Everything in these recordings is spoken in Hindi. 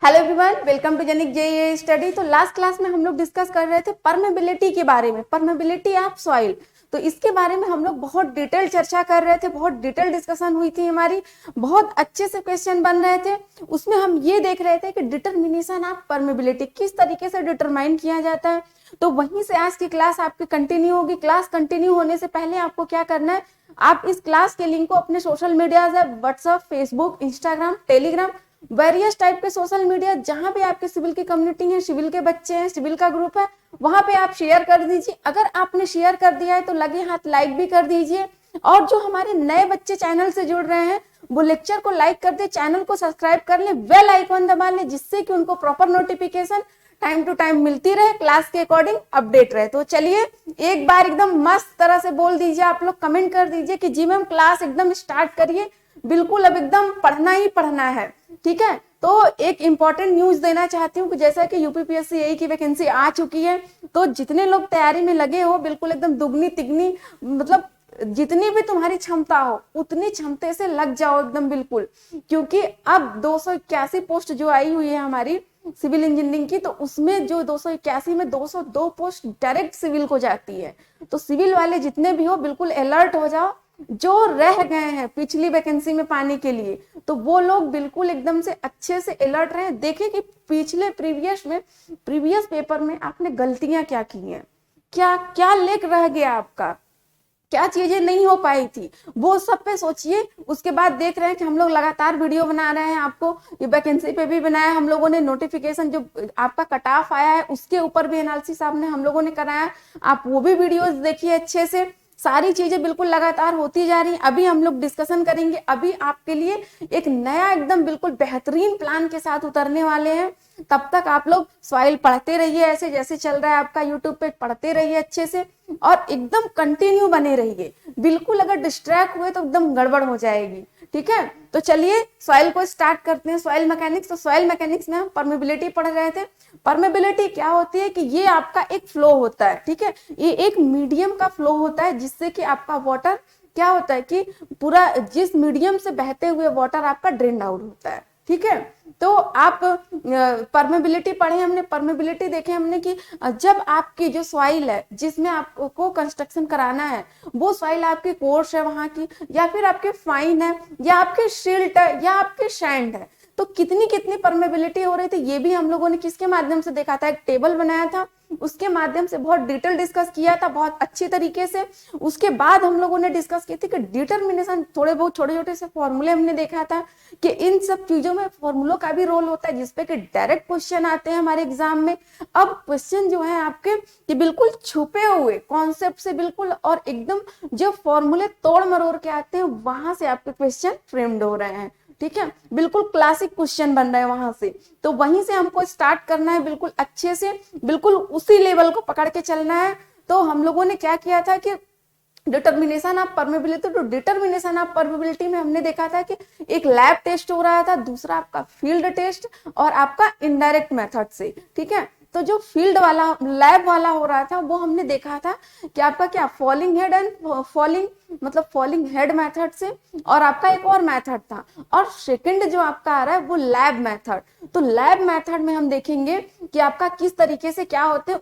Hello everyone, welcome to Genic JEE study. तो लास्ट क्लास में हम लोग डिस्कस कर रहे थे परमेबिलिटी के बारे में, परमेबिलिटी ऑफ सॉइल। तो इसके बारे में हम लोग बहुत डिटेल चर्चा कर रहे थे, बहुत डिटेल डिस्कशन हुई थी हमारी, बहुत अच्छे से क्वेश्चन बन रहे थे। उसमें हम ये देख रहे थे कि डिटर्मिनेशन ऑफ परमेबिलिटी किस तरीके से डिटरमाइन किया जाता है। तो वहीं से आज की क्लास आपकी कंटिन्यू होगी। क्लास कंटिन्यू होने से पहले आपको क्या करना है, आप इस क्लास के लिंक को अपने social media WhatsApp, Facebook, Instagram, Telegram, various type के सोशल मीडिया जहां पे आपके सिविल की कम्युनिटी है, सिविल के बच्चे हैं, सिविल का ग्रुप है, वहां पे आप शेयर कर दीजिए। अगर आपने शेयर कर दिया है तो लगे हाथ लाइक भी कर दीजिए। और जो हमारे नए बच्चे चैनल से जुड़ रहे हैं वो लेक्चर को लाइक कर दे, चैनल को सब्सक्राइब कर ले, बेल आइकॉन दबा ले, जिससे कि उनको proper notification time to time मिलती रहे, क्लास के अकॉर्डिंग अपडेट रहे। तो चलिए एक बार एकदम मस्त तरह से बोल दीजिए, आप लोग कमेंट कर दीजिए कि जी मैम क्लास एकदम स्टार्ट करिए, बिल्कुल अब एकदम पढ़ना ही पढ़ना है। ठीक है, तो एक इंपॉर्टेंट न्यूज देना चाहती हूँ कि जैसा कि यूपीपीएससी एई की वैकेंसी आ चुकी है, तो जितने लोग तैयारी में लगे हो बिल्कुल एकदम दुगनी तिगनी, मतलब जितनी भी तुम्हारी क्षमता हो उतनी क्षमता से लग जाओ एकदम बिल्कुल। क्योंकि अब 281 पोस्ट जो आई हुई है हमारी सिविल इंजीनियरिंग की, तो उसमें जो 281 में 202 पोस्ट डायरेक्ट सिविल को जाती है। तो सिविल वाले जितने भी हो बिल्कुल अलर्ट हो जाओ। जो रह गए हैं पिछली वैकेंसी में पाने के लिए, तो वो लोग बिल्कुल एकदम से अच्छे से अलर्ट रहे। देखें कि पिछले प्रीवियस पेपर में आपने गलतियां क्या की हैं, क्या क्या लेख रह गया आपका, क्या चीजें नहीं हो पाई थी, वो सब पे सोचिए। उसके बाद देख रहे हैं कि हम लोग लगातार वीडियो बना रहे हैं, आपको ये वैकेंसी पे भी बनाया हम लोगों ने, नोटिफिकेशन जो आपका कट ऑफ आया है उसके ऊपर भी एनालिसिस आपने हम लोगों ने कराया, आप वो भी वीडियोस देखिए अच्छे से। सारी चीजें बिल्कुल लगातार होती जा रही हैं। अभी हम लोग डिस्कशन करेंगे, अभी आपके लिए एक नया एकदम बिल्कुल बेहतरीन प्लान के साथ उतरने वाले हैं। तब तक आप लोग सॉइल पढ़ते रहिए, ऐसे जैसे चल रहा है आपका यूट्यूब पे, पढ़ते रहिए अच्छे से और एकदम कंटिन्यू बने रहिए। बिल्कुल अगर डिस्ट्रैक्ट हुए तो एकदम गड़बड़ हो जाएगी। ठीक है, तो चलिए सॉइल को स्टार्ट करते हैं। सॉइल मैकेनिक्स, तो सॉइल मैकेनिक्स में हम परमेबिलिटी पढ़ रहे थे। परमेबिलिटी क्या होती है कि ये आपका एक फ्लो होता है। ठीक है, ये एक मीडियम का फ्लो होता है जिससे कि आपका वाटर क्या होता है कि पूरा जिस मीडियम से बहते हुए वाटर आपका ड्रेन आउट होता है। ठीक है, तो आप परमेबिलिटी पढ़े हमने, परमेबिलिटी देखे हमने कि जब आपकी जो सॉइल है जिसमें आपको कंस्ट्रक्शन कराना है, वो सॉइल आपकी कोर्स है वहां की, या फिर आपके फाइन है, या आपके सिल्ट है, या आपके सैंड है, तो कितनी कितनी परमेबिलिटी हो रही थी ये भी हम लोगों ने किसके माध्यम से देखा था, एक टेबल बनाया था, उसके माध्यम से बहुत डिटेल डिस्कस किया था बहुत अच्छी तरीके से। उसके बाद हम लोगों ने डिस्कस की थी कि डिटर्मिनेशन, थोड़े बहुत छोटे छोटे से फॉर्मूले हमने देखा था कि इन सब चीजों में फॉर्मूलों का भी रोल होता है जिसपे कि डायरेक्ट क्वेश्चन आते हैं हमारे एग्जाम में। अब क्वेश्चन जो है आपके ये बिल्कुल छुपे हुए कॉन्सेप्ट से बिल्कुल और एकदम जो फॉर्मूले तोड़ मरोड़ के आते हैं वहां से आपके क्वेश्चन फ्रेम्ड हो रहे हैं। ठीक है, बिल्कुल क्लासिक क्वेश्चन बन रहा है वहां से, तो वहीं से हमको स्टार्ट करना है बिल्कुल अच्छे से, बिल्कुल उसी लेवल को पकड़ के चलना है। तो हम लोगों ने क्या किया था कि डिटर्मिनेशन ऑफ परमेबिलिटी, तो डिटर्मिनेशन ऑफ परमेबिलिटी में हमने देखा था कि एक लैब टेस्ट हो रहा था, दूसरा आपका फील्ड टेस्ट और आपका इनडायरेक्ट मेथड से। ठीक है, तो जो फील्ड वाला लैब वाला हो रहा था वो हमने देखा था कि आपका क्या falling head and falling head method से, और आपका एक और मेथड था, और सेकंड जो आपका आ रहा है वो लैब मेथड। तो लैब मेथड में हम देखेंगे कि आपका किस तरीके से क्या होते हैं।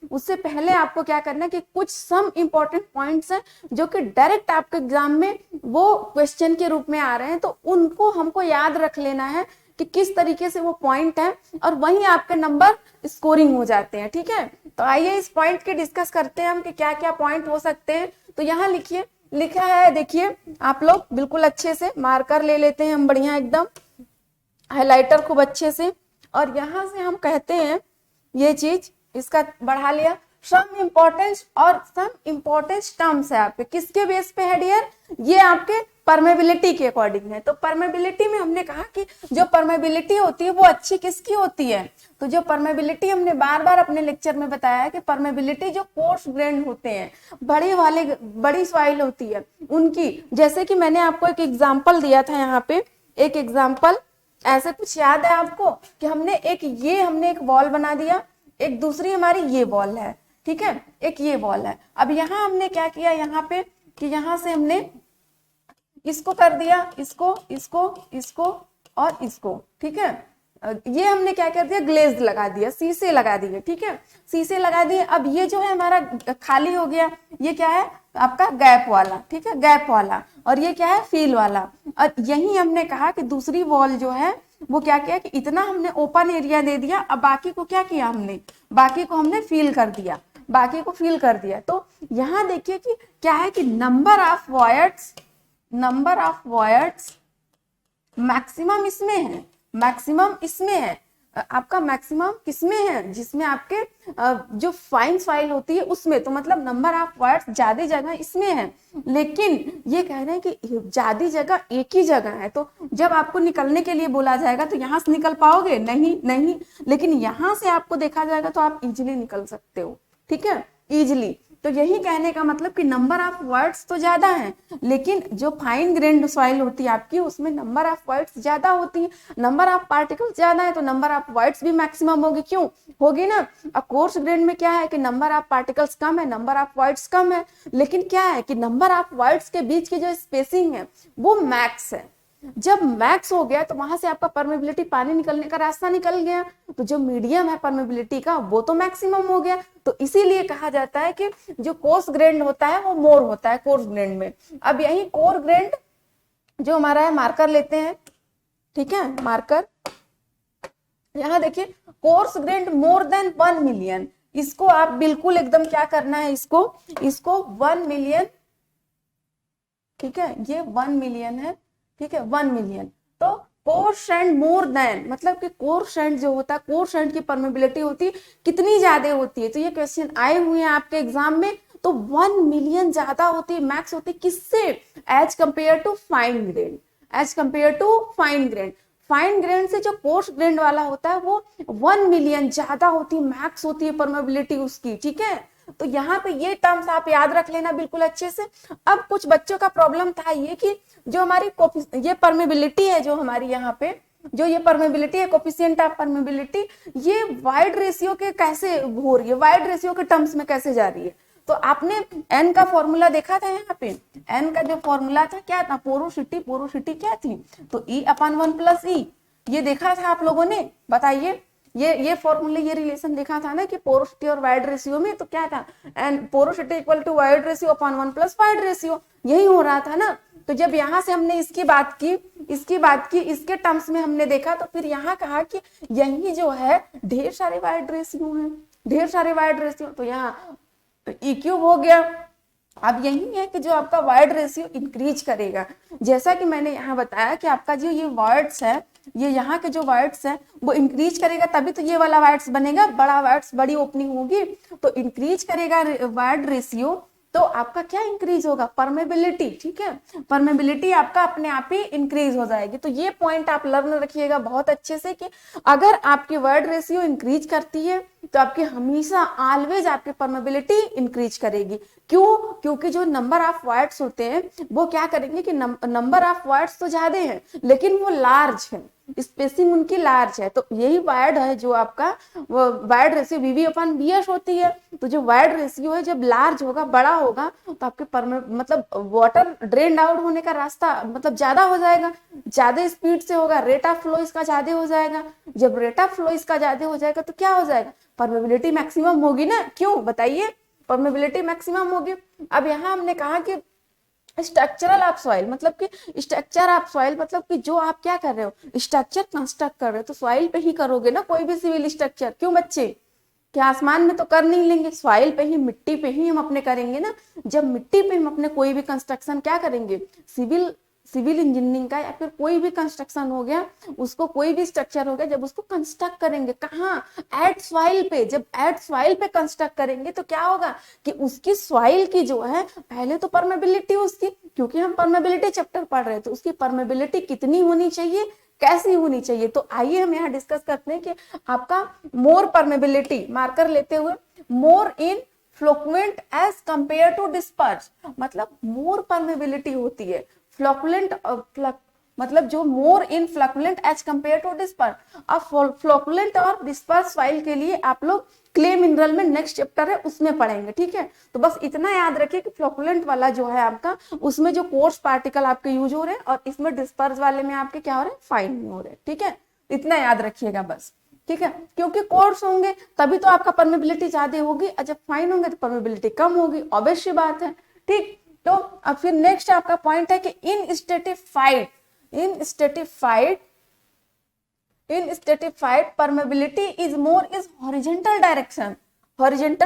उससे पहले आपको क्या करना है कि कुछ सम इंपॉर्टेंट पॉइंट्स हैं जो कि डायरेक्ट आपके एग्जाम में वो क्वेश्चन के रूप में आ रहे हैं, तो उनको हमको याद रख लेना है कि किस तरीके से वो पॉइंट है, और वहीं आपके नंबर स्कोरिंग हो जाते हैं। ठीक है, तो आइए इस पॉइंट के डिस्कस करते हैं हम कि क्या क्या पॉइंट हो सकते हैं। तो यहाँ लिखा है, देखिए आप लोग बिल्कुल अच्छे से मार्कर ले लेते हैं हम, बढ़िया एकदम हाइलाइटर खूब अच्छे से, और यहां से हम कहते हैं ये चीज इसका बढ़ा लिया, सम इंपॉर्टेंस और सम इंपॉर्टेंस टर्म्स है आपके किसके बेस पे है डियर, ये आपके परमेबिलिटी के अकॉर्डिंग है। तो परमेबिलिटी में हमने कहा कि जो परमेबिलिटी होती है वो अच्छी किसकी होती है, तो जो परमेबिलिटी हमने बार बार अपने लेक्चर में बताया है कि परमेबिलिटी जो कोर्स ग्रेन होते हैं, बड़ी सॉइल होती है उनकी, जैसे कि मैंने आपको एक एग्जाम्पल दिया था यहाँ पे, एक एग्जाम्पल ऐसे कुछ याद है आपको कि हमने एक वॉल बना दिया, एक दूसरी हमारी ये वॉल है। ठीक है, एक ये वॉल है। अब यहाँ हमने क्या किया यहाँ पे कि यहाँ से हमने इसको कर दिया, इसको और इसको। ठीक है, ये हमने क्या कर दिया, ग्लेज लगा दिया, शीशे लगा दिए, ठीक है, शीशे लगा दिए। अब ये जो है हमारा खाली हो गया, ये क्या है आपका गैप वाला, ठीक है, गैप वाला, और ये क्या है फील वाला। और यही हमने कहा कि दूसरी वॉल जो है वो क्या किया कि इतना हमने ओपन एरिया दे दिया, अब बाकी को क्या किया हमने, बाकी को हमने फिल कर दिया, बाकी को फिल कर दिया। तो यहाँ देखिए कि क्या है कि नंबर ऑफ वायर्स मैक्सिमम इसमें है, मैक्सिमम इसमें है, आपका मैक्सिमम किसमें है, जिसमें आपके जो फाइन सॉइल होती है उसमें, तो मतलब नंबर ऑफ वायर्स ज्यादा जगह इसमें है। लेकिन ये कह रहे हैं कि ज्यादा जगह एक ही जगह है, तो जब आपको निकलने के लिए बोला जाएगा तो यहां से निकल पाओगे, नहीं नहीं, लेकिन यहां से आपको देखा जाएगा तो आप इजिली निकल सकते हो, ठीक है, इजिली। तो यही कहने का मतलब कि नंबर ऑफ वर्ड्स तो ज्यादा है, लेकिन जो फाइन ग्रेन्ड सॉइल होती है आपकी उसमें नंबर ऑफ वर्ड्स ज्यादा होती है, नंबर ऑफ पार्टिकल्स ज्यादा है, तो नंबर ऑफ वर्ड्स भी मैक्सिमम होगी, क्यों होगी ना। अब कोर्स ग्रेन में क्या है कि नंबर ऑफ पार्टिकल्स कम है, नंबर ऑफ वर्ड्स कम है, लेकिन क्या है कि नंबर ऑफ वर्ड्स के बीच की जो स्पेसिंग है वो मैक्स है। जब मैक्स हो गया तो वहां से आपका परमेबिलिटी, पानी निकलने का रास्ता निकल गया, तो जो मीडियम है परमेबिलिटी का वो तो मैक्सिमम हो गया। तो इसीलिए कहा जाता है कि जो कोर्स ग्रेन्ड होता है वो मोर होता है कोर्स ग्रेन्ड में। अब यही कोर ग्रेन्ड जो हमारा है, मार्कर लेते हैं, ठीक है, मार्कर यहां देखिए, course grand more than 1 million, इसको आप बिल्कुल एकदम क्या करना है, इसको 1 मिलियन, ठीक है, ये 1 मिलियन है, ठीक है, 1 मिलियन। तो कोर्सेंट मोर देन, मतलब कि कोर्सेंट जो होता है, कोर्सेंट की परमेबिलिटी होती है कितनी ज्यादा होती है, तो ये क्वेश्चन आए हुए हैं आपके एग्जाम में, तो 1 मिलियन ज्यादा होती है, मैक्स होती है, किससे, as compare to fine grain, as compare to fine grain. Fine grain से जो कोर्स ग्रेन वाला होता है वो 1 मिलियन ज्यादा होती है, मैक्स होती है परमेबिलिटी उसकी, ठीक है। तो यहाँ पे ये टर्म्स आप याद रख लेना बिल्कुल अच्छे से। अब कुछ बच्चों का प्रॉब्लम था ये कि जो हमारी ये परमेबिलिटी है, जो हमारी यहाँ पे जो ये परमेबिलिटी है, कोफिशिएंट ऑफ परमेबिलिटी, ये वाइड रेशियो के कैसे हो रही है, वाइड रेशियो के टर्म्स में कैसे जा रही है। तो आपने एन का फॉर्मूला देखा था, यहाँ पे एन का जो फॉर्मूला था क्या था, पोरोसिटी, पोरोसिटी क्या थी, तो E/1 + E, ये देखा था आप लोगों ने, बताइए, ये फॉर्मूले, ये रिलेशन देखा था ना कि पोरोसिटी और वाइड रेशियो में, तो क्या था, and porosity equal to void ratio upon 1 + void ratio, यही हो रहा था ना। तो जब यहाँ से हमने इसकी बात की, इसके टर्म्स में हमने देखा, तो फिर यहाँ कहा कि यही जो है ढेर सारे वाइड रेशियो हैं, ढेर सारे वाइड रेशियो, तो यहाँ E³ हो गया। अब यही है कि जो आपका वाइड रेशियो इंक्रीज करेगा, जैसा कि मैंने यहाँ बताया कि आपका जो ये वर्ड्स है, ये यहाँ के जो वर्ड्स है वो इंक्रीज करेगा, तभी तो ये वाला वर्ड्स बनेगा, बड़ा वर्ड्स, बड़ी ओपनिंग होगी, तो इंक्रीज करेगा वर्ड रेशियो, तो आपका क्या इंक्रीज होगा, परमेबिलिटी, ठीक है, परमेबिलिटी आपका अपने आप ही इंक्रीज हो जाएगी। तो ये पॉइंट आप लर्न रखिएगा बहुत अच्छे से कि अगर आपकी वर्ड रेशियो इंक्रीज करती है तो आपकी हमेशा ऑलवेज आपकी परमेबिलिटी इंक्रीज करेगी। क्यों, क्योंकि जो नंबर ऑफ वर्ड्स होते हैं वो क्या करेंगे कि नंबर ऑफ वर्ड्स तो ज्यादा है लेकिन वो लार्ज है, स्पेसिंग उनकी लार्ज है, तो यही वाइड है जो आपका वो वाइड रेशियो VV/VS होती है। तो जो वाइड रेशियो है जब लार्ज होगा, बड़ा होगा, तो आपके मतलब वाटर ड्रेन आउट होने का रास्ता मतलब ज्यादा हो जाएगा, ज्यादा स्पीड से होगा, रेट ऑफ फ्लो इसका ज्यादा हो जाएगा। जब रेट ऑफ फ्लो इसका ज्यादा हो जाएगा तो क्या हो जाएगा, परमेबिलिटी मैक्सिमम होगी ना, क्यों बताइए, परमेबिलिटी मैक्सिमम होगी। अब यहाँ हमने कहा कि स्ट्रक्चरल ऑफ सॉइल, मतलब कि स्ट्रक्चर ऑफ सॉइल, मतलब कि जो आप क्या कर रहे हो, स्ट्रक्चर कंस्ट्रक्ट कर रहे हो, तो सॉइल पे ही करोगे ना कोई भी सिविल स्ट्रक्चर, क्यों बच्चे, क्या आसमान में तो कर नहीं लेंगे, सॉइल पे ही, मिट्टी पे ही हम अपने करेंगे ना। जब मिट्टी पे हम अपने कोई भी कंस्ट्रक्शन क्या करेंगे, सिविल इंजीनियरिंग का या फिर कोई भी कंस्ट्रक्शन हो गया, उसको कोई भी स्ट्रक्चर हो गया, जब उसको कंस्ट्रक्ट करेंगे कहाँ, एट सॉइल पे, जब एट सॉइल पे कंस्ट्रक्ट करेंगे तो क्या होगा कि उसकी सॉइल की जो है पहले तो परमेबिलिटी उसकी, क्योंकि हम परमेबिलिटी चैप्टर पढ़ रहे थे, उसकी परमेबिलिटी कितनी होनी चाहिए, कैसी होनी चाहिए। तो आइए हम यहाँ डिस्कस करते हैं कि आपका मोर परमेबिलिटी, मार्कर लेते हुए, more in flocculent as compare to disperse, मतलब मोर परमेबिलिटी होती है फ्लोकुलेंट, मतलब जो more in flocculent as compare to disperse. अब फ्लोकुलेंट और डिस्पर्स सॉइल के लिए आप लोग क्ले मिनरल में नेक्स्ट चैप्टर है उसमें पढ़ेंगे, ठीक है। तो बस इतना याद रखिए कि फ्लोकुलेंट वाला जो है आपका, उसमें जो कोर्स पार्टिकल आपके यूज हो रहे हैं, और इसमें डिस्पर्स वाले में आपके क्या हो रहे हैं, फाइन हो रहे हैं, ठीक है। इतना याद रखिएगा बस, ठीक है, क्योंकि कोर्स होंगे तभी तो आपका परमेबिलिटी ज्यादा होगी, और जब फाइन होंगे तो परमेबिलिटी कम होगी, ऑब्वियस सी बात है, ठीक। तो अब फिर नेक्स्ट आपका पॉइंट है कि in stratified permeability is more is horizontal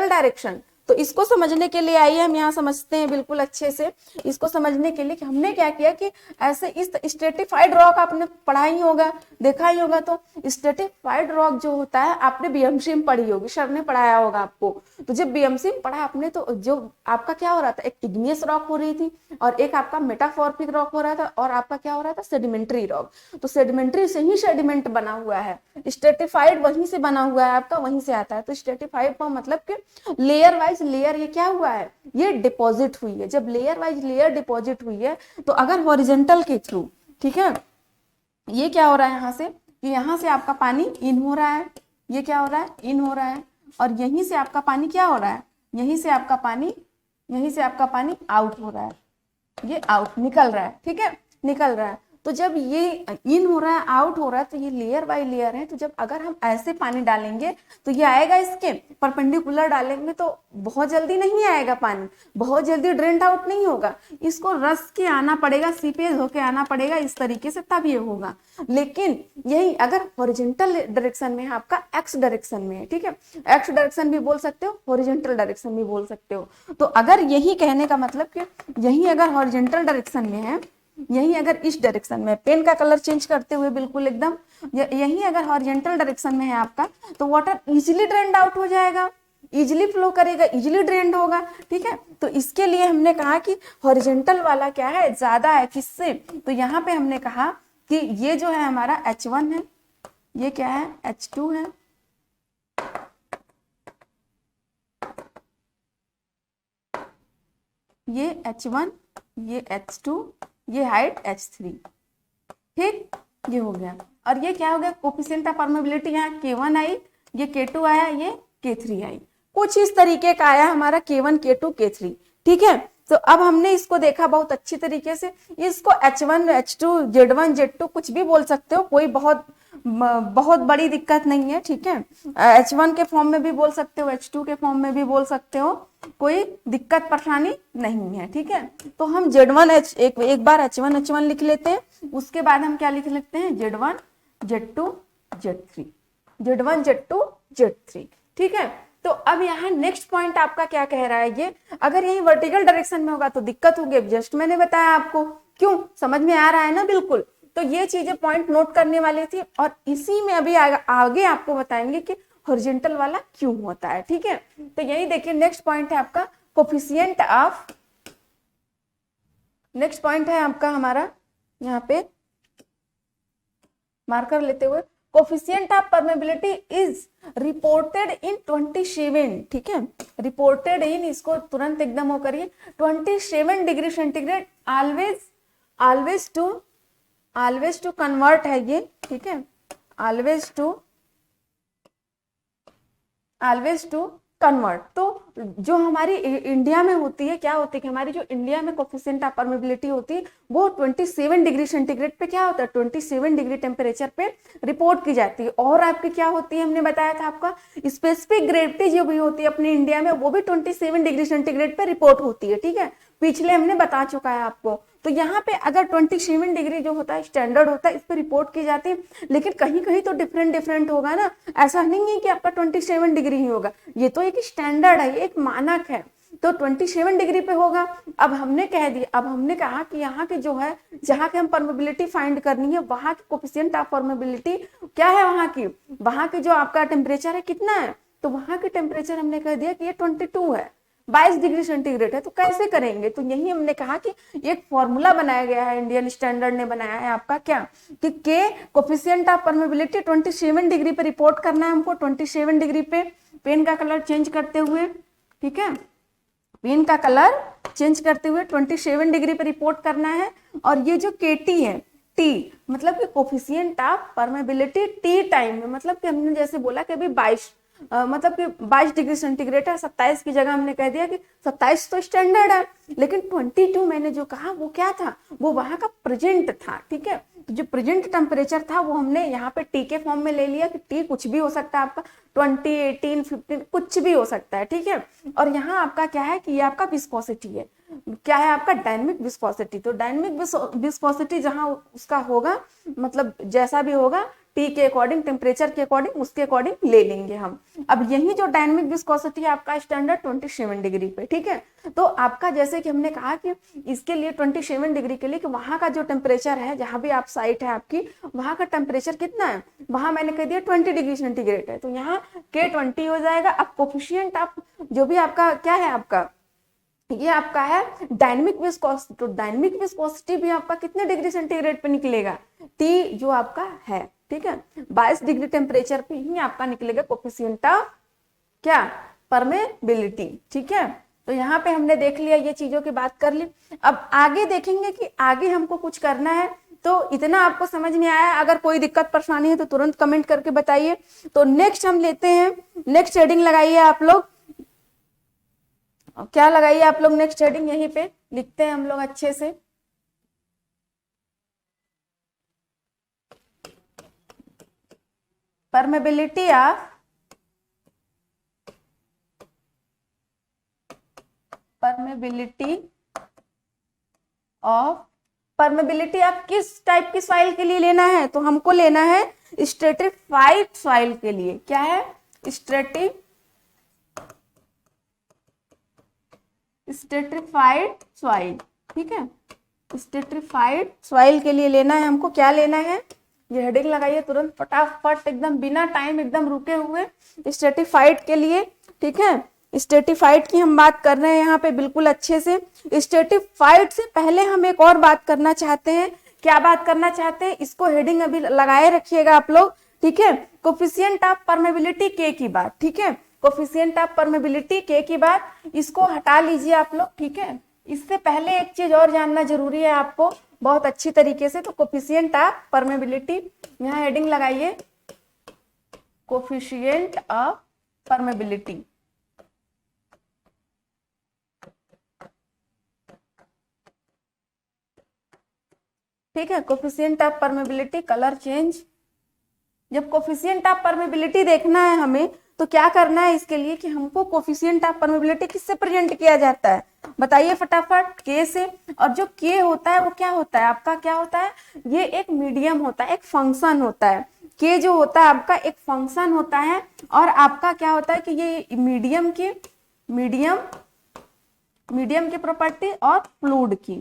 direction. तो इसको समझने के लिए आइए हम यहाँ समझते हैं बिल्कुल अच्छे से, इसको समझने के लिए कि हमने क्या किया कि ऐसे इस स्ट्रेटिफाइड रॉक आपने पढ़ा ही होगा, देखा ही होगा। तो स्ट्रेटिफाइड रॉक जो होता है आपने बीएमसी में पढ़ी होगी, सर ने पढ़ाया होगा आपको। तो जब बीएमसी में पढ़ा आपने तो जो आपका क्या हो रहा था, एक इग्नियस रॉक हो रही थी और एक आपका मेटाफॉर्मिक रॉक हो रहा था, और आपका क्या हो रहा था, सेडिमेंट्री रॉक। तो सेडिमेंट्री से ही सेडिमेंट बना हुआ है, स्ट्रेटिफाइड वहीं से बना हुआ है आपका, वहीं से आता है। तो स्ट्रेटिफाइड का मतलब कि लेयर वाइज लेयर ये क्या हुआ है, ये डिपॉजिट हुई है। जब लेयर वाइज लेयर डिपॉजिट हुई है तो अगर हॉरिजॉन्टल के थ्रू, ठीक है, ये क्या हो रहा है यहाँ से, कि यहाँ से आपका पानी इन हो रहा है, ये क्या हो रहा है, इन हो रहा है, और यहीं से आपका पानी क्या हो रहा है, यहीं से आपका पानी आउट हो रहा है, ये आउट निकल रहा है, ठीक है, निकल रहा है। तो जब ये इन हो रहा है, आउट हो रहा है, तो ये लेयर बाय लेयर है। तो जब अगर हम ऐसे पानी डालेंगे तो ये आएगा इसके परपेंडिकुलर डालेंगे तो बहुत जल्दी नहीं आएगा पानी, बहुत जल्दी ड्रेन आउट नहीं होगा, इसको रस के आना पड़ेगा, सीपेज होके आना पड़ेगा, इस तरीके से तब ये होगा। लेकिन यही अगर हॉरिजॉन्टल डायरेक्शन में है, आपका एक्स डायरेक्शन में है, ठीक है, एक्स डायरेक्शन भी बोल सकते हो, हॉरिजॉन्टल डायरेक्शन भी बोल सकते हो। तो अगर यही कहने का मतलब कि यही अगर हॉरिजॉन्टल डायरेक्शन में है, यही अगर इस डायरेक्शन में, पेन का कलर चेंज करते हुए बिल्कुल एकदम, यही अगर हॉरिजॉन्टल डायरेक्शन में है आपका, तो वाटर इजीली ड्रेन्ड आउट हो जाएगा, इजीली फ्लो करेगा, इजीली ड्रेन्ड होगा, ठीक है। तो इसके लिए हमने कहा कि हॉरिजॉन्टल वाला क्या है, ज्यादा है किससे, तो यहाँ पे हमने कहा कि ये जो है हमारा H1 है, ये क्या है, H2 है, ये H1, ये H2, ये हाइट H3, ठीक, ये हो गया। और ये क्या हो गया, कोफिशिएंट ऑफ परमेबिलिटी, यहाँ K1 आई, ये K2 आया, ये K3 आई, कुछ इस तरीके का आया हमारा K1 K2 K3, ठीक है। तो अब हमने इसको देखा बहुत अच्छी तरीके से, इसको H1 H2 Z1 Z2 कुछ भी बोल सकते हो, कोई बहुत बड़ी दिक्कत नहीं है, ठीक है। H1 के फॉर्म में भी बोल सकते हो, H2 के फॉर्म में भी बोल सकते हो, कोई दिक्कत परेशानी नहीं है, ठीक है। तो हम Z1 एक बार H1 लिख लेते हैं, उसके बाद हम क्या लिख लेते हैं, Z1 Z2 Z3, Z1 Z2 Z3, ठीक है। तो अब यहाँ नेक्स्ट पॉइंट आपका क्या कह रहा है, ये अगर यही वर्टिकल डायरेक्शन में होगा तो दिक्कत होगी, जस्ट मैंने बताया आपको, क्यों, समझ में आ रहा है ना, बिल्कुल। तो ये चीजें पॉइंट नोट करने वाली थी, और इसी में अभी आगे आपको बताएंगे कि हॉरिजॉन्टल वाला क्यों होता है, ठीक है। तो यही देखिए नेक्स्ट पॉइंट है आपका कोफिशिएंट ऑफ, नेक्स्ट पॉइंट है आपका हमारा यहाँ पे मार्कर लेते हुए, coefficient of permeability is reported in 27, ठीक है, रिपोर्टेड इन, इसको तुरंत एकदम हो करिए, 27 degree centigrade, always to convert है ये, ठीक है, ऑलवेज टू कन्वर्ट। तो जो हमारी इंडिया में होती है, क्या होती है कि हमारी जो इंडिया में कोफिशिएंट ऑफ परमेबिलिटी होती है वो 27 डिग्री सेंटीग्रेड पे क्या होता है, 27 डिग्री टेम्परेचर पे रिपोर्ट की जाती है। और आपकी क्या होती है, हमने बताया था आपका स्पेसिफिक ग्रेविटी जो भी होती है अपने इंडिया में, वो भी 27 डिग्री सेंटीग्रेड पे रिपोर्ट होती है, ठीक है, पिछले हमने बता चुका है आपको। तो यहाँ पे अगर 27 डिग्री जो होता है स्टैंडर्ड होता है, इस पे रिपोर्ट की जाती है, लेकिन कहीं कहीं तो डिफरेंट होगा ना, ऐसा नहीं है कि आपका 27 डिग्री ही होगा, ये तो एक स्टैंडर्ड है, ये एक मानक है, तो 27 डिग्री पे होगा। अब हमने कहा कि यहाँ के जो है, जहाँ के हम परमेबिलिटी फाइंड करनी है, वहां की कोफिशिएंट ऑफ परमेबिलिटी क्या है, वहां की जो आपका टेम्परेचर है कितना है, तो वहां की टेम्परेचर हमने कह दिया कि ये 22 है, 22 डिग्री सेंटीग्रेड है। तो कैसे करेंगे, तो यही हमने कहा कि एक फॉर्मूला बनाया गया है, इंडियन स्टैंडर्ड ने बनाया है आपका, क्या कि के कोफिशिएंट ऑफ परमेबिलिटी 27 डिग्री पे रिपोर्ट करना है हमको, 27 डिग्री पे पेन का कलर चेंज करते हुए, ठीक है, पेन का कलर चेंज करते हुए 27 डिग्री पे रिपोर्ट करना है। और ये जो KT है, T मतलब कि coefficient of permeability T time में, मतलब कि हमने जैसे बोला कि अभी 22 मतलब कि 22 डिग्री सेंटीग्रेड है, 27 की जगह हमने कह दिया कि 27 तो स्टैंडर्ड है, लेकिन 22 मैंने जो कहा वो क्या था, वो वहां का प्रेजेंट था, ठीक है। तो जो प्रेजेंट टेम्परेचर था वो हमने यहाँ पे टी के फॉर्म में ले लिया कि टी कुछ भी हो सकता है आपका 20, 18, 15 कुछ भी हो सकता है, ठीक है। और यहाँ आपका क्या है कि ये आपका विस्कोसिटी है, क्या है आपका डायनेमिक विस्कोसिटी। तो डायनेमिक विस्कोसिटी जहां उसका होगा मतलब जैसा भी होगा टी के अकॉर्डिंग, टेम्परेचर के अकॉर्डिंग, उसके अकॉर्डिंग ले लेंगे हम। अब यही जो डायनेमिक विस्कोसिटी है आपका स्टैंडर्ड 27 डिग्री पे, ठीक है। तो आपका जैसे कि हमने कहा कि इसके लिए 27 डिग्री के लिए कि वहां का जो टेम्परेचर है, जहां भी आप साइट है आपकी, वहां का टेम्परेचर कितना है, वहां मैंने कह दिया 20 डिग्री सेंटीग्रेड है, तो यहाँ K20 हो जाएगा। अब कोफिशिएंट आप जो भी आपका क्या है आपका, ये आपका है डायनेमिक विस्कोसिटी, तो डायनेमिक विस्कोसिटी भी आपका कितने डिग्री सेंटीग्रेड पे निकलेगा, टी जो आपका है, ठीक है, 22 डिग्री टेम्परेचर पे ही आपका निकलेगा कोफिशिएंट ऑफ क्या, परमेबिलिटी, ठीक है। तो यहाँ पे हमने देख लिया, ये चीजों की बात कर ली। अब आगे देखेंगे कि आगे हमको कुछ करना है, तो इतना आपको समझ में आया। अगर कोई दिक्कत परेशानी है तो तुरंत कमेंट करके बताइए। तो नेक्स्ट हम लेते हैं, नेक्स्ट हेडिंग लगाइए आप लोग, क्या लगाइए आप लोग नेक्स्ट हेडिंग, यहीं पे लिखते हैं हम लोग अच्छे से। Permeability of, permeability of, permeability आप किस टाइप की सॉइल के लिए लेना है, तो हमको लेना है स्ट्रेटिफाइड सॉइल के लिए। क्या है, स्ट्रेटिफाइड सॉइल, ठीक है। स्ट्रेटिफाइड सॉइल के लिए लेना है हमको, क्या लेना है, ये हेडिंग लगाइए तुरंत फटाफट एकदम बिना टाइम एकदम रुके हुए, स्ट्रेटिफाइड के लिए, ठीक है। स्ट्रेटिफाइड की हम बात कर रहे हैं यहाँ पे बिल्कुल अच्छे से। स्ट्रेटिफाइड से पहले हम एक और बात करना चाहते हैं, क्या बात करना चाहते हैं, इसको हेडिंग अभी लगाए रखिएगा आप लोग, ठीक है। कोफिशिएंट ऑफ परमेबिलिटी के की बात, ठीक है, कोफिशिएंट ऑफ परमेबिलिटी के की बात, इसको हटा लीजिए आप लोग, ठीक है। इससे पहले एक चीज और जानना जरूरी है आपको बहुत अच्छी तरीके से, तो कोफिशिएंट ऑफ परमेबिलिटी, यहाँ हेडिंग लगाइए कोफिशिएंट ऑफ परमेबिलिटी, ठीक है। Coefficient of permeability, colour change. जब कोफिशिएंट ऑफ परमेबिलिटी देखना है हमें, तो क्या करना है इसके लिए कि हमको कोफिशिएंट ऑफ परमेबिलिटी किससे प्रेजेंट किया जाता है, बताइए फटाफट, के से। और जो के होता है वो क्या होता है आपका, क्या होता है, ये एक मीडियम होता है, एक फंक्शन होता है। के जो होता है आपका एक फंक्शन होता है, और आपका क्या होता है कि ये मीडियम की प्रॉपर्टी और फ्लूइड की,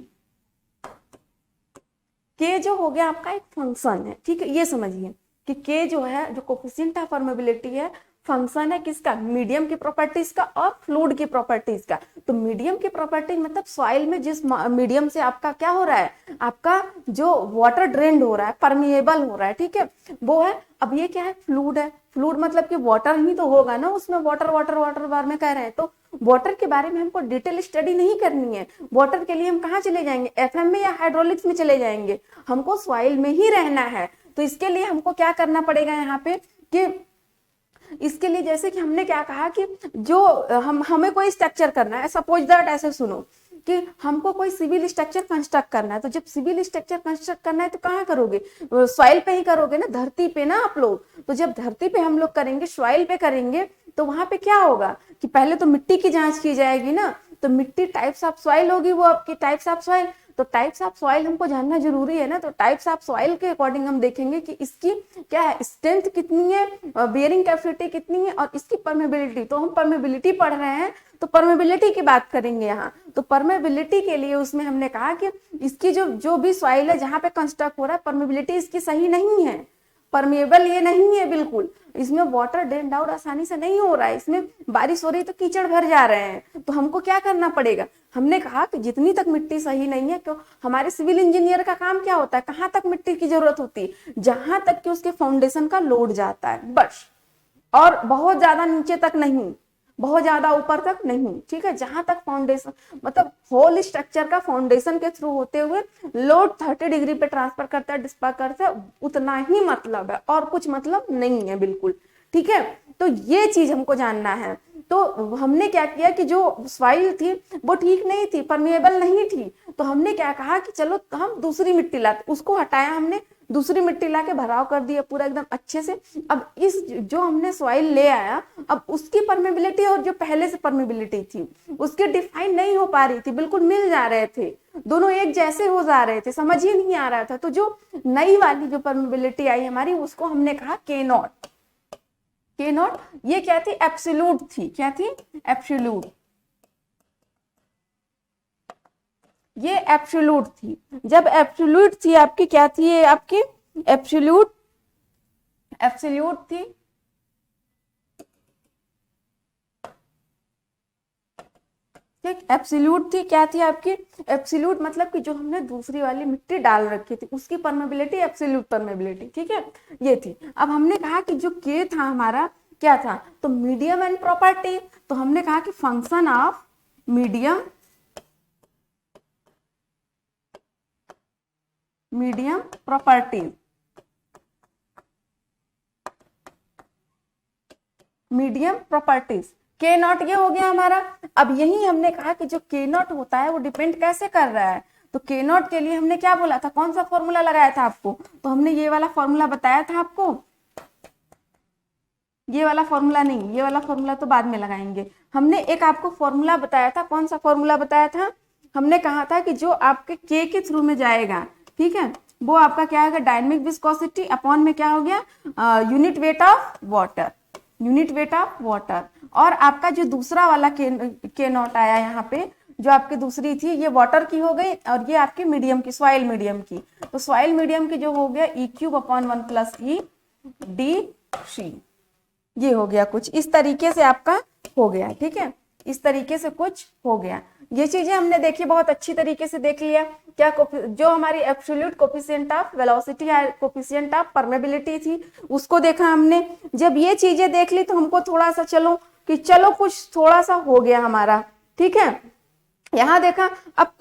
के जो हो गया आपका एक फंक्शन है, ठीक है। ये समझिए कि के जो है, जो कोफिशिएंट ऑफ परमेबिलिटी है, फंक्शन है किसका, मीडियम की प्रॉपर्टीज का और फ्लूइड की प्रॉपर्टीज का। तो मीडियम की प्रॉपर्टीज मतलब सॉइल में जिस मीडियम से आपका क्या हो रहा है, आपका जो वाटर ड्रेन्ड हो रहा है, परमिएबल हो रहा है, ठीक है, वो है। अब ये क्या है, फ्लूइड है, फ्लूइड मतलब कि वाटर ही तो होगा ना उसमें, वाटर वाटर वाटर बार में कह रहे हैं, तो वाटर के बारे में हमको डिटेल स्टडी नहीं करनी है। वाटर के लिए हम कहाँ चले जाएंगे, एफएम में या हाइड्रोलिक्स में चले जाएंगे, हमको सॉइल में ही रहना है। तो इसके लिए हमको क्या करना पड़ेगा यहाँ पे कि इसके लिए जैसे कि हमने क्या कहा कि जो हमें कोई स्ट्रक्चर करना है, सपोज दैट ऐसे सुनो कि हमको कोई सिविल स्ट्रक्चर कंस्ट्रक्ट करना है, तो जब सिविल स्ट्रक्चर कंस्ट्रक्ट करना है तो कहाँ करोगे, सॉइल पे ही करोगे ना, धरती पे ना आप लोग। तो जब धरती पे हम लोग करेंगे, सॉइल पे करेंगे, तो वहां पे क्या होगा कि पहले तो मिट्टी की जांच की जाएगी ना, तो मिट्टी टाइप्स ऑफ सॉइल होगी वो आपकी, टाइप्स ऑफ सॉइल। तो टाइप्स ऑफ सॉइल हमको जानना जरूरी है ना, तो टाइप्स ऑफ सॉइल के अकॉर्डिंग हम देखेंगे कि इसकी क्या है, स्ट्रेंथ कितनी है, बेयरिंग कैपेसिटी कितनी है, और इसकी परमेबिलिटी। तो हम परमेबिलिटी पढ़ रहे हैं तो परमेबिलिटी की बात करेंगे यहाँ। तो परमेबिलिटी के लिए उसमें हमने कहा कि इसकी जो भी सॉइल है जहाँ पे कंस्ट्रक्ट हो रहा है, परमेबिलिटी इसकी सही नहीं है, परमेबल ये नहीं है बिल्कुल, इसमें वाटर ड्रेन आउट आसानी से नहीं हो रहा है, इसमें बारिश हो रही तो कीचड़ भर जा रहे हैं। तो हमको क्या करना पड़ेगा, हमने कहा कि जितनी तक मिट्टी सही नहीं है, क्यों, हमारे सिविल इंजीनियर का काम क्या होता है, कहाँ तक मिट्टी की जरूरत होती है, जहां तक कि उसके फाउंडेशन का लोड जाता है बस, और बहुत ज्यादा नीचे तक नहीं, बहुत ज्यादा ऊपर तक नहीं, ठीक है। जहां तक फाउंडेशन मतलब होल स्ट्रक्चर का फाउंडेशन के थ्रू होते हुए लोड 30 डिग्री पे ट्रांसफर करता है, डिस्पर करता है, उतना ही मतलब है, और कुछ मतलब नहीं है बिल्कुल, ठीक है। तो ये चीज हमको जानना है। तो हमने क्या किया कि जो सॉइल थी वो ठीक नहीं थी, परमेबल नहीं थी, तो हमने क्या कहा कि चलो हम दूसरी मिट्टी लाते, उसको हटाया हमने, दूसरी मिट्टी लाके भराव कर दिया पूरा एकदम अच्छे से। अब इस जो हमने सॉइल ले आया, अब उसकी परमेबिलिटी और जो पहले से परमेबिलिटी थी उसके डिफाइन नहीं हो पा रही थी, बिल्कुल मिल जा रहे थे, दोनों एक जैसे हो जा रहे थे, समझ ही नहीं आ रहा था। तो जो नई वाली जो परमेबिलिटी आई हमारी उसको हमने कहा के नॉट। के नॉट ये क्या थी? एब्सोल्यूट थी। क्या थी? एब्सोल्यूट। ये एब्सोल्यूट थी। जब एब्सोल्यूट थी आपकी, क्या थी ये आपकी? एब्सोल्यूट, एब्सोल्यूट थी। ठीक, एब्सोल्यूट थी। क्या थी आपकी? एब्सोल्यूट मतलब कि जो हमने दूसरी वाली मिट्टी डाल रखी थी उसकी परमेबिलिटी एब्सोल्यूट परमेबिलिटी। ठीक है, ये थी। अब हमने कहा कि जो के था हमारा क्या था? तो मीडियम एंड प्रॉपर्टी। तो हमने कहा कि function of medium, medium properties, medium properties, के नॉट ये हो गया हमारा। अब यही हमने कहा कि जो के नॉट होता है वो डिपेंड कैसे कर रहा है? तो के नॉट के लिए हमने क्या बोला था? कौन सा फॉर्मूला लगाया था आपको? तो हमने ये वाला फॉर्मूला बताया था आपको। ये वाला फॉर्मूला नहीं, ये वाला फॉर्मूला तो बाद में लगाएंगे। हमने एक आपको फॉर्मूला बताया था। कौन सा फॉर्मूला बताया था? हमने कहा था कि जो आपके के थ्रू में जाएगा, ठीक है, वो आपका क्या आएगा? डायनेमिक विस्कोसिटी अपॉन में क्या हो गया? Unit weight of water, unit weight of water. और आपका जो दूसरा वाला के नॉट आया यहाँ पे, जो आपकी दूसरी थी, ये वाटर की हो गई और ये आपकी मीडियम की, सॉइल मीडियम की। तो सॉइल मीडियम की जो हो गया E³ अपॉन 1 प्लस EdC। ये हो गया कुछ इस तरीके से आपका हो गया। ठीक है, इस तरीके से कुछ हो गया। ये चीजें हमने देखी, बहुत अच्छी तरीके से देख लिया। क्या जो हमारी एब्सोल्यूट कोफिशिएंट ऑफ वेलोसिटी या कोफिशिएंट ऑफ परमेबिलिटी थी उसको देखा हमने। जब ये चीजें देख ली तो हमको थोड़ा सा चलो कुछ थोड़ा सा हो गया हमारा। ठीक है, यहाँ देखा। अब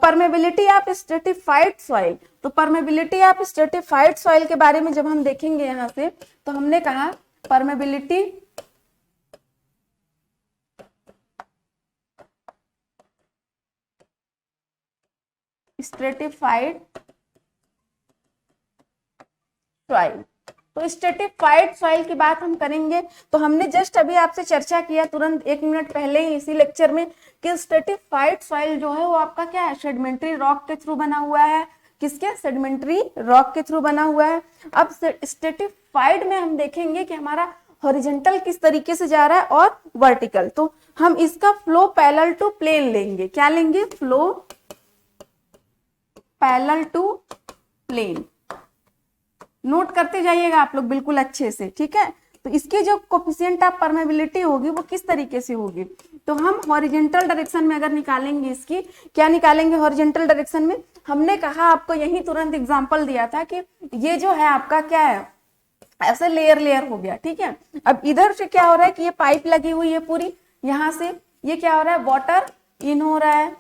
परमेबिलिटी ऑफ स्ट्रेटिफाइड सॉइल, तो परमेबिलिटी ऑफ स्ट्रेटिफाइड सॉइल के बारे में जब हम देखेंगे यहाँ से, तो हमने कहा परमेबिलिटी स्ट्रेटिफाइड सॉइल। तो स्ट्रेटिफाइड सॉइल की बात हम करेंगे। तो हमने जस्ट अभी आपसे चर्चा किया तुरंत 1 मिनट पहले ही इसी लेक्चर में कि स्ट्रेटिफाइड सॉइल जो है वो आपका क्या है? सेडिमेंट्री रॉक के थ्रू बना हुआ है। किसके? सेडिमेंट्री रॉक के थ्रू बना हुआ है। अब स्ट्रेटिफाइड में हम देखेंगे कि हमारा हॉरिजॉन्टल किस तरीके से जा रहा है और वर्टिकल। तो हम इसका फ्लो पैरेलल टू प्लेन लेंगे। क्या लेंगे? Flow parallel to plane. Note करते जाइएगा आप लोग बिल्कुल अच्छे से। ठीक है, तो इसकी जो कोफिशिएंट ऑफ परमेबिलिटी होगी वो किस तरीके से होगी? तो हम हॉरिजॉन्टल डायरेक्शन में अगर निकालेंगे, इसकी क्या निकालेंगे हॉरिजॉन्टल डायरेक्शन में? हमने कहा आपको यही तुरंत एग्जांपल दिया था कि ये जो है आपका क्या है? ऐसे लेयर लेयर हो गया। ठीक है, अब इधर से क्या हो रहा है कि ये पाइप लगी हुई है पूरी, यहाँ से ये क्या हो रहा है? वाटर इन हो रहा है,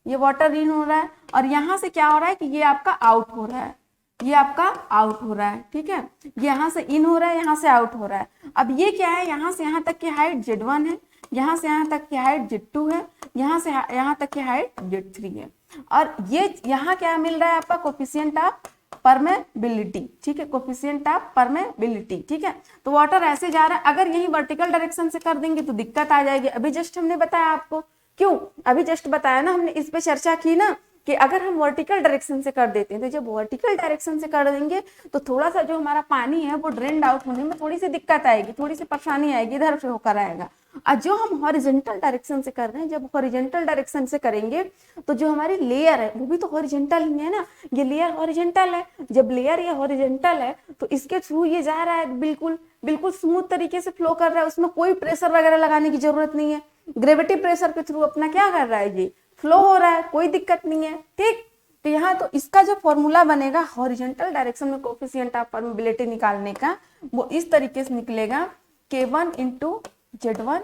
ये वाटर इन हो रहा है, और यहाँ से क्या हो रहा है कि ये आपका आउट हो रहा है, ये आपका आउट हो रहा है। ठीक है, यहाँ से इन हो रहा है, यहाँ से आउट हो रहा है। अब ये क्या है? यहाँ से यहाँ तक की हाइट Z1 है, यहाँ से यहाँ तक की हाइट Z2 है, यहाँ से यहाँ तक की हाइट Z3 है। और ये यहाँ क्या मिल रहा है आपका? Coefficient of permeability. ठीक है, कोफिशिएंट ऑफ परमेबिलिटी। ठीक है, तो वाटर ऐसे जा रहा है। अगर यही वर्टिकल डायरेक्शन से कर देंगे तो दिक्कत आ जाएगी। अभी जस्ट हमने बताया आपको, क्यों अभी जस्ट बताया ना हमने, इस पे चर्चा की ना कि अगर हम वर्टिकल डायरेक्शन से कर देते हैं, तो जब वर्टिकल डायरेक्शन से कर देंगे तो थोड़ा सा जो हमारा पानी है वो ड्रेन्ड आउट होने में थोड़ी सी दिक्कत आएगी, थोड़ी सी परेशानी आएगी, इधर से होकर आएगा। और जो हम हॉरिजॉन्टल डायरेक्शन से कर रहे हैं, जब हॉरिजॉन्टल डायरेक्शन से करेंगे तो जो हमारी लेयर है वो भी तो हॉरिजॉन्टल ही है ना, ये लेयर हॉरिजॉन्टल है। जब लेयर ये हॉरिजॉन्टल है तो इसके थ्रू ये जा रहा है, बिल्कुल बिल्कुल स्मूथ तरीके से फ्लो कर रहा है, उसमें कोई प्रेशर वगैरह लगाने की जरूरत नहीं है। ग्रेविटी प्रेशर के थ्रू अपना क्या कर रहा है? ये फ्लो हो रहा है, कोई दिक्कत नहीं है। ठीक, तो यहाँ तो इसका जो फॉर्मूला बनेगा हॉरिजॉन्टल डायरेक्शन में कोफिशिएंट ऑफ परमेबिलिटी निकालने का, वो इस तरीके से निकलेगा K1 into Z1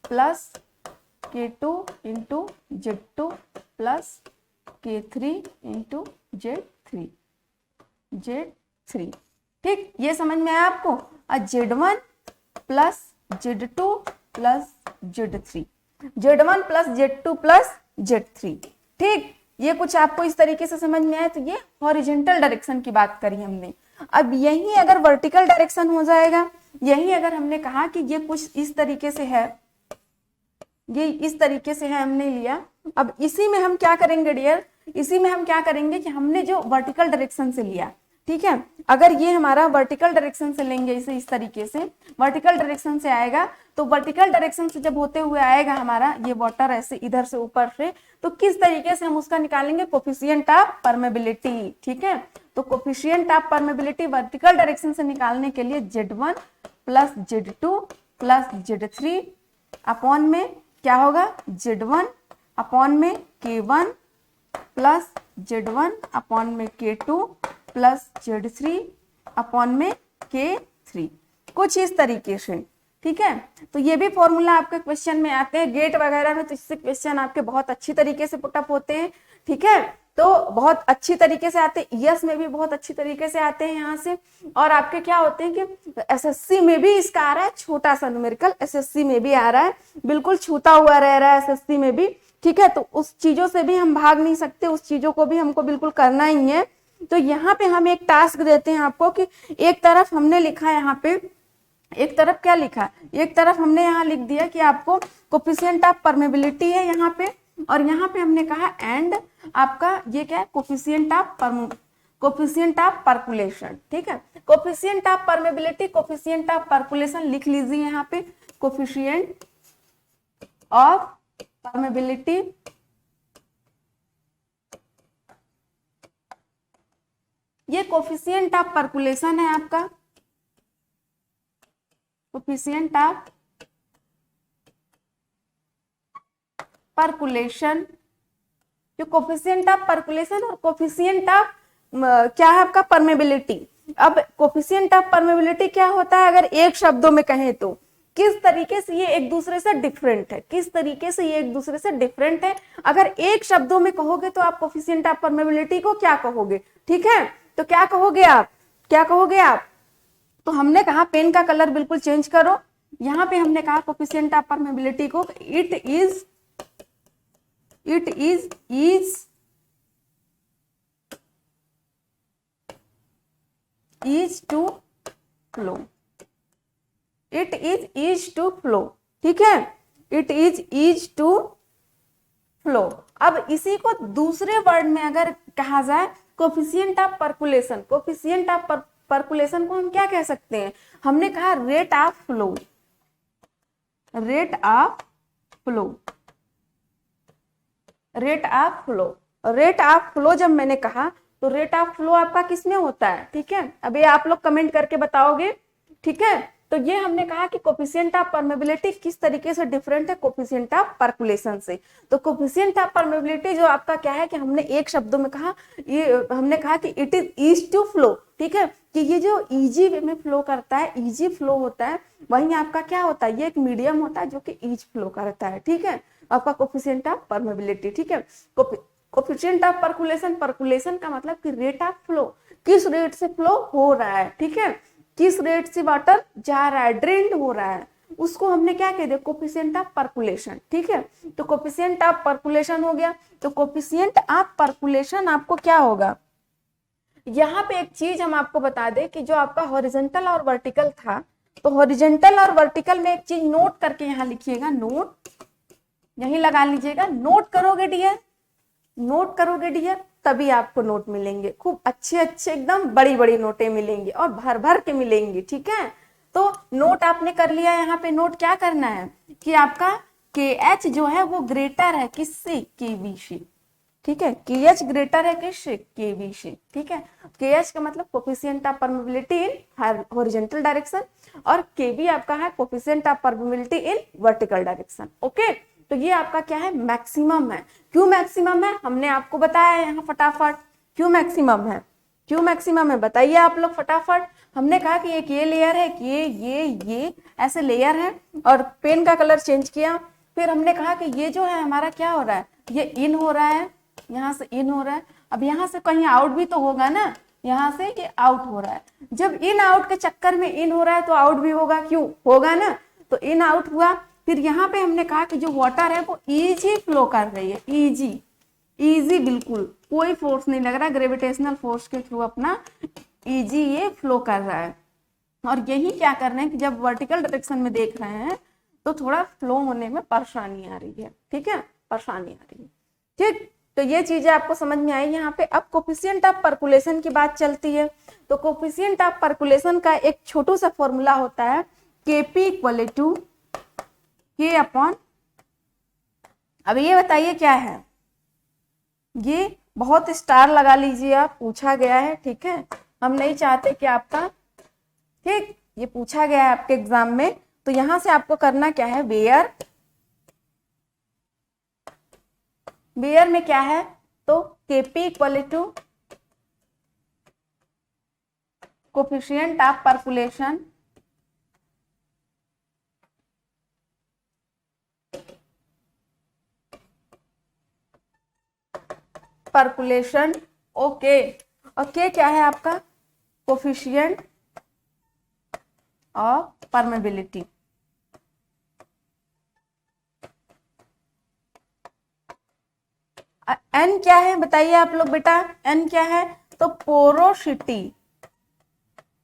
plus K2 into Z2 plus K3 into Z3। ठीक, ये समझ में आया आपको? और Z1 plus Z2 plus Z3, Z1 plus Z2 plus Z3। ठीक, ये कुछ आपको इस तरीके से समझ में आया, तो ये हॉरिजेंटल डायरेक्शन की बात करी हमने। अब यही अगर वर्टिकल डायरेक्शन हो जाएगा, यही अगर हमने कहा कि ये कुछ इस तरीके से है, ये इस तरीके से है, हमने लिया। अब इसी में हम क्या करेंगे डियर, इसी में हम क्या करेंगे कि हमने जो वर्टिकल डायरेक्शन से लिया, ठीक है, अगर ये हमारा वर्टिकल डायरेक्शन से लेंगे, इसे इस तरीके से वर्टिकल डायरेक्शन से आएगा, तो वर्टिकल डायरेक्शन से जब होते हुए आएगा हमारा ये वाटर ऐसे इधर से ऊपर से, तो किस तरीके से हम उसका निकालेंगे, कोफिशिएंट ऑफ परमेबिलिटी, ठीक है। तो coefficient of permeability vertical direction से निकालने के लिए Z1 plus Z2 plus Z3 upon में क्या होगा, Z1 अपॉन में K1 प्लस Z1 अपॉन में K2 प्लस Z3 अपॉन में K3, कुछ इस तरीके से, ठीक है। तो ये भी फॉर्मूला आपके क्वेश्चन में आते हैं गेट वगैरह में, तो इससे क्वेश्चन आपके बहुत अच्छी तरीके से पुटअप होते हैं, ठीक है। तो बहुत अच्छी तरीके से आते हैं, ईएस में भी बहुत अच्छी तरीके से आते हैं यहाँ से। और आपके क्या होते हैं कि एसएससी में भी इसका आ रहा है छोटा सा न्यूमेरिकल, एसएससी में भी आ रहा है, बिल्कुल छूता हुआ रह रहा है एसएससी में भी, ठीक है। तो उस चीजों से भी हम भाग नहीं सकते, उस चीजों को भी हमको बिल्कुल करना ही है। तो यहाँ पे हम एक टास्क देते हैं आपको कि एक तरफ हमने लिखा यहाँ पे, एक तरफ क्या लिखा, एक तरफ हमने यहाँ लिख दिया कि आपको कोफिशिएंट ऑफ परमेबिलिटी है यहाँ पे, और यहाँ पे हमने कहा एंड आपका ये क्या है, कोफिशिएंट ऑफ परकुलेशन, ठीक है। Coefficient of permeability, coefficient of percolation लिख लीजिए यहाँ पे, कोफिशिएंट ऑफ परमेबिलिटी ये कोफिशिएंट ऑफ परकुलेशन है आपका, कोफिशिएंट ऑफ परकुलेशन, जो कोफिशिएंट ऑफ परकुलेशन और कोफिशिएंट ऑफ क्या है आपका, परमेबिलिटी। अब कोफिशिएंट ऑफ परमेबिलिटी क्या होता है, अगर एक शब्दों में कहें तो किस तरीके से ये एक दूसरे से डिफरेंट है, किस तरीके से ये एक दूसरे से डिफरेंट है। अगर एक शब्दों में कहोगे तो आप कोफिशिएंट ऑफ परमेबिलिटी को क्या कहोगे, ठीक है। तो क्या कहोगे आप, क्या कहोगे आप, तो हमने कहा पेन का कलर बिल्कुल चेंज करो, यहाँ पे हमने कहा कोफिशिएंट ऑफ परमेबिलिटी को it is to flow, it is to flow, ठीक है, इट इज टू फ्लो। अब इसी को दूसरे वर्ड में अगर कहा जाए, coefficient of percolation, coefficient of percolation को हम क्या कह सकते हैं, हमने कहा rate of flow, rate of flow, rate of flow, rate of flow जब मैंने कहा तो रेट ऑफ फ्लो आपका किस में होता है, ठीक है। अब ये आप लोग कमेंट करके बताओगे, ठीक है। तो ये हमने कहा कि कोफिशिएंट ऑफ परमेबिलिटी किस तरीके से डिफरेंट है कोफिशिएंट ऑफ परकुलेशन से। तो कोफिशिएंट ऑफ परमेबिलिटी जो आपका क्या है कि हमने एक शब्दों में कहा, ये हमने कहा कि इट इज टू फ्लो, ठीक है, कि ये जो इजी वे में फ्लो करता है, इजी फ्लो होता है, वही आपका क्या होता है, ये एक मीडियम होता है जो कि इज फ्लो करता है, ठीक है, आपका कोफिशिएंट ऑफ परमेबिलिटी, ठीक है। कोफिशिएंट ऑफ परकुलेशन, परकुलेशन का मतलब कि रेट ऑफ फ्लो, किस रेट से फ्लो हो रहा है, ठीक है, किस रेट से वाटर जा रहा है, ड्रेन्ड हो रहा है, उसको हमने क्या कह दिया, कोफिशिएंट ऑफ परकुलेशन, ठीक है। तो कोफिशिएंट ऑफ परकुलेशन हो गया। तो कोफिशिएंट ऑफ परकुलेशन आपको क्या होगा, यहाँ पे एक चीज हम आपको बता दें कि जो आपका हॉरिजॉन्टल और वर्टिकल था, तो हॉरिजॉन्टल और वर्टिकल में एक चीज नोट करके यहाँ लिखिएगा, नोट यही लगा लीजिएगा, नोट करोगे डियर, नोट करोगे डियर, तभी आपको नोट मिलेंगे, खूब अच्छे अच्छे एकदम बड़ी बड़ी नोटें मिलेंगी और भर भर के मिलेंगी, ठीक है। तो नोट आपने कर लिया, यहाँ पे नोट क्या करना है कि आपका KH जो है वो ग्रेटर है किससे, KB से, ठीक है, KH ग्रेटर है किससे, KB से, ठीक है। KH का मतलब coefficient of permeability in horizontal direction, और KB आपका है coefficient of permeability in vertical direction, okay. तो ये आपका क्या है, मैक्सिमम है। क्यों मैक्सिमम है, हमने आपको बताया यहाँ फटाफट, क्यों मैक्सिमम है, क्यों मैक्सिमम है, बताइए आप लोग फटाफट। हमने कहा कि एक ये लेयर है, कि ये ऐसे लेयर है, और पेन का कलर चेंज किया। फिर हमने कहा कि ये जो है हमारा क्या हो रहा है, ये इन हो रहा है, यहाँ से इन हो रहा है, अब यहाँ से कहीं आउट भी तो होगा ना, यहाँ से ये आउट हो रहा है। जब इन आउट के चक्कर में इन हो रहा है तो आउट भी होगा, क्यों होगा ना, तो इन आउट हुआ। फिर यहाँ पे हमने कहा कि जो वाटर है वो इजी फ्लो कर रही है, इजी, इजी, बिल्कुल कोई फोर्स नहीं लग रहा, ग्रेविटेशनल फोर्स के थ्रू अपना इजी ये फ्लो कर रहा है। और यही क्या कर रहे हैं कि जब वर्टिकल डायरेक्शन में देख रहे हैं तो थोड़ा फ्लो होने में परेशानी आ रही है, ठीक है, परेशानी आ रही है, ठीक। तो ये चीजें आपको समझ में आई यहाँ पे। अब कोफिशिएंट ऑफ पर्कुलेशन की बात चलती है। तो कोफिशिएंट ऑफ पर्कुलेशन का एक छोटू सा फॉर्मूला होता है, Kp equal to K upon, अब ये बताइए क्या है, ये बहुत स्टार लगा लीजिए आप, पूछा गया है, ठीक है, हम नहीं चाहते कि आपका, ठीक, ये पूछा गया है आपके एग्जाम में। तो यहां से आपको करना क्या है, वेयर, वेयर में क्या है, तो Kp equal to coefficient of percolation percolation, okay, और के क्या है आपका, कोफिशिएंट ऑफ परमेबिलिटी। एन क्या है बताइए आप लोग बेटा, एन क्या है, तो पोरोसिटी,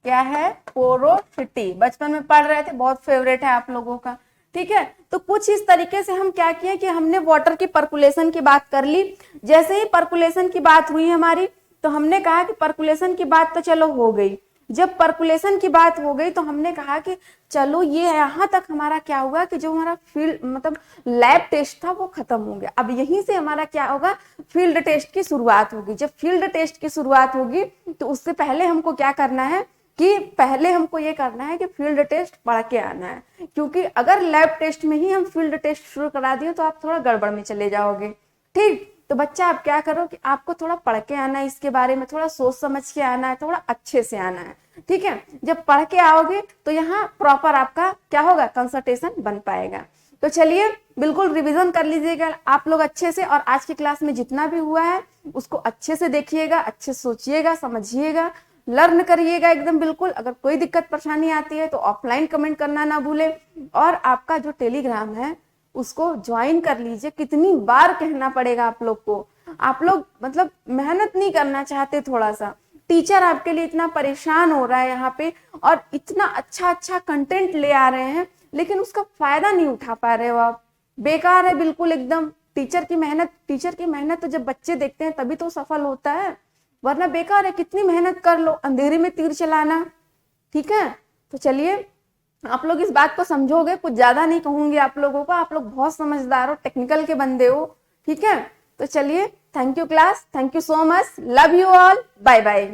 क्या है, पोरोसिटी, बचपन में पढ़ रहे थे, बहुत फेवरेट है आप लोगों का, ठीक है। तो कुछ इस तरीके से हम क्या किए कि हमने वाटर की पर्कुलेशन की बात कर ली। जैसे ही पर्कुलेशन की बात हुई हमारी, तो हमने कहा कि पर्कुलेशन की बात तो चलो हो गई। जब पर्कुलेशन की बात हो गई तो हमने कहा कि चलो ये यहाँ तक हमारा क्या हुआ कि जो हमारा फील्ड मतलब लैब टेस्ट था वो खत्म हो गया। अब यहीं से हमारा क्या होगा, फील्ड टेस्ट की शुरुआत होगी। जब फील्ड टेस्ट की शुरुआत होगी तो उससे पहले हमको क्या करना है कि पहले हमको ये करना है कि फील्ड टेस्ट पढ़ के आना है, क्योंकि अगर लैब टेस्ट में ही हम फील्ड टेस्ट शुरू करा दिए तो आप थोड़ा गड़बड़ में चले जाओगे, ठीक। तो बच्चा आप क्या करो कि आपको थोड़ा पढ़ के आना है, इसके बारे में थोड़ा सोच समझ के आना है, थोड़ा अच्छे से आना है, ठीक है। जब पढ़ के आओगे तो यहाँ प्रॉपर आपका क्या होगा, कंसंट्रेशन बन पाएगा। तो चलिए बिल्कुल रिवीजन कर लीजिएगा आप लोग अच्छे से, और आज की क्लास में जितना भी हुआ है उसको अच्छे से देखिएगा, अच्छे से सोचिएगा, समझिएगा, लर्न करिएगा एकदम बिल्कुल। अगर कोई दिक्कत परेशानी आती है तो ऑफलाइन कमेंट करना ना भूलें, और आपका जो टेलीग्राम है उसको ज्वाइन कर लीजिए। कितनी बार कहना पड़ेगा आप लोग को, आप लोग मतलब मेहनत नहीं करना चाहते, थोड़ा सा टीचर आपके लिए इतना परेशान हो रहा है यहाँ पे, और इतना अच्छा अच्छा कंटेंट ले आ रहे हैं, लेकिन उसका फायदा नहीं उठा पा रहे हो आप, बेकार है बिल्कुल एकदम। टीचर की मेहनत तो जब बच्चे देखते हैं तभी तो सफल होता है, वरना बेकार है, कितनी मेहनत कर लो, अंधेरे में तीर चलाना, ठीक है। तो चलिए आप लोग इस बात को समझोगे, कुछ ज्यादा नहीं कहूंगी आप लोगों को, आप लोग बहुत समझदार हो, टेक्निकल के बंदे हो, ठीक है। तो चलिए, thank you class, thank you so much, love you all, bye bye.